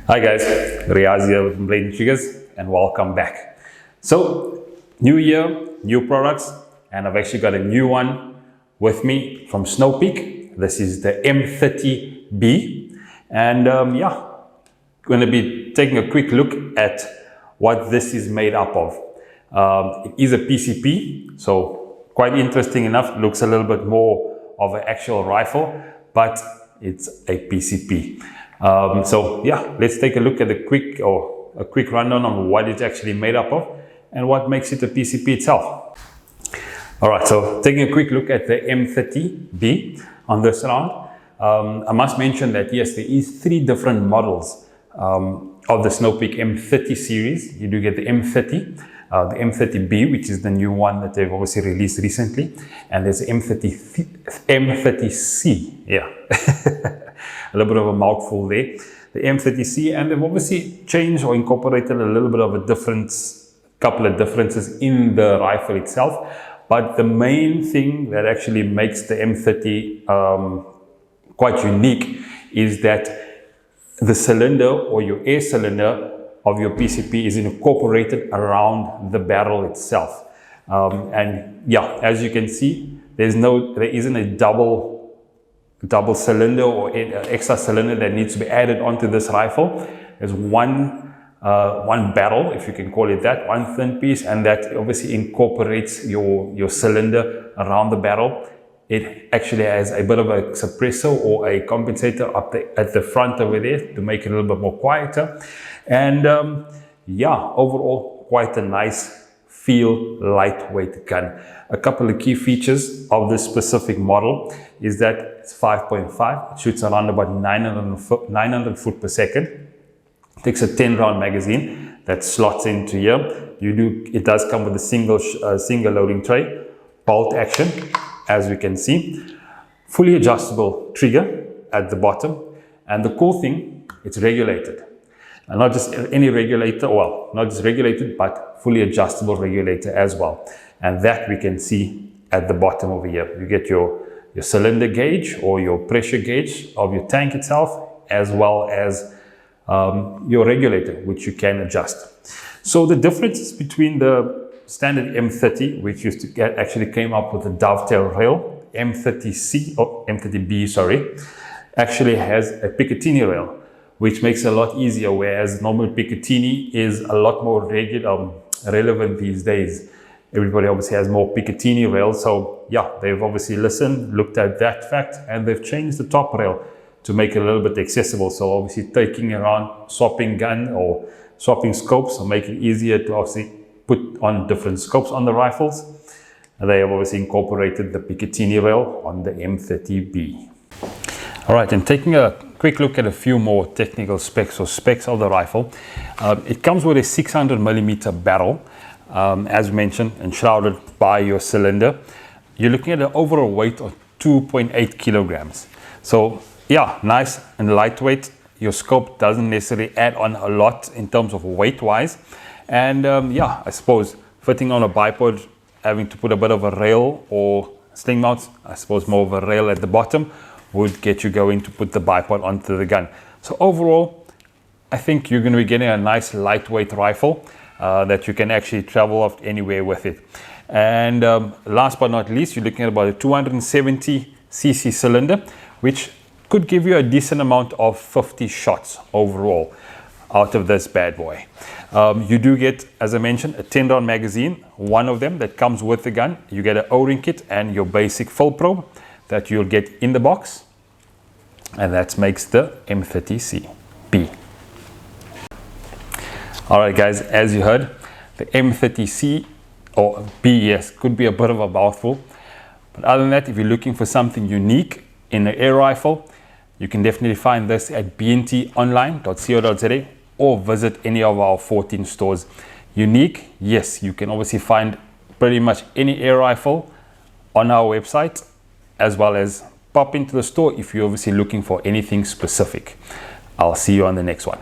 Hi guys, Riaz here with Blade and Triggers and welcome back. So, new year, new products, and I've actually got a new one with me from Snowpeak. This is the M30B, and yeah, going to be taking a quick look at what this is made up of. It is a PCP, so quite interesting enough. Looks a little bit more of an actual rifle, but it's a PCP. So yeah, let's take a look at a quick rundown on what it's actually made up of and what makes it a PCP itself. All right, so taking a quick look at the M30B on this round. I must mention that yes, there is 3 different models of the Snowpeak M30 series. You do get the M30, the M30B, which is the new one that they've obviously released recently, and there's the M30C, yeah. A little bit of a mouthful there. The M30C, and they've obviously changed or incorporated a little bit of a couple of differences in the rifle itself. But the main thing that actually makes the M30 quite unique is that the cylinder or your air cylinder of your PCP is incorporated around the barrel itself. And yeah, as you can see, there isn't a double cylinder or extra cylinder that needs to be added onto this rifle. There's one barrel, if you can call it that, one thin piece, and that obviously incorporates your cylinder around the barrel. It actually has a bit of a suppressor or a compensator up at the front over there to make it a little bit more quieter. And yeah, overall quite a nice feel, lightweight gun. A couple of key features of this specific model is that it's 5.5. It shoots around about 900 foot per second. It takes a 10-round magazine that slots into here. It does come with a single loading tray, bolt action, as we can see, fully adjustable trigger at the bottom, and the cool thing, it's regulated. And not just any regulator, well, not just regulated, but fully adjustable regulator as well. And that we can see at the bottom over here. You get your cylinder gauge or your pressure gauge of your tank itself, as well as your regulator, which you can adjust. So the differences between the standard M30, which actually came up with a dovetail rail, M30B, sorry, actually has a Picatinny rail, which makes it a lot easier, whereas normal Picatinny is a lot more relevant these days. Everybody obviously has more Picatinny rails, so yeah, they've obviously looked at that fact, and they've changed the top rail to make it a little bit accessible. So obviously taking around, swapping gun or swapping scopes, or make it easier to obviously put on different scopes on the rifles. And they have obviously incorporated the Picatinny rail on the M30B. All right, and taking a quick look at a few more technical specs of the rifle. It comes with a 600mm barrel, as mentioned, and shrouded by your cylinder. You're looking at an overall weight of 2.8 kilograms. So yeah, nice and lightweight. Your scope doesn't necessarily add on a lot in terms of weight wise. And yeah, I suppose fitting on a bipod, having to put a bit of a rail or sling mounts, I suppose more of a rail at the bottom, would get you going to put the bipod onto the gun. So overall, I think you're going to be getting a nice lightweight rifle that you can actually travel off anywhere with it. And last but not least, you're looking at about a 270cc cylinder, which could give you a decent amount of 50 shots overall out of this bad boy. You do get, as I mentioned, a 10-round magazine, one of them that comes with the gun. You get an O-ring kit and your basic full probe that you'll get in the box, and that makes the M30B. All right, guys, as you heard, the M30C or B, yes, could be a bit of a mouthful, but other than that, if you're looking for something unique in an air rifle, you can definitely find this at bntonline.co.za or visit any of our 14 stores. Unique, yes, you can obviously find pretty much any air rifle on our website, as well as pop into the store if you're obviously looking for anything specific. I'll see you on the next one.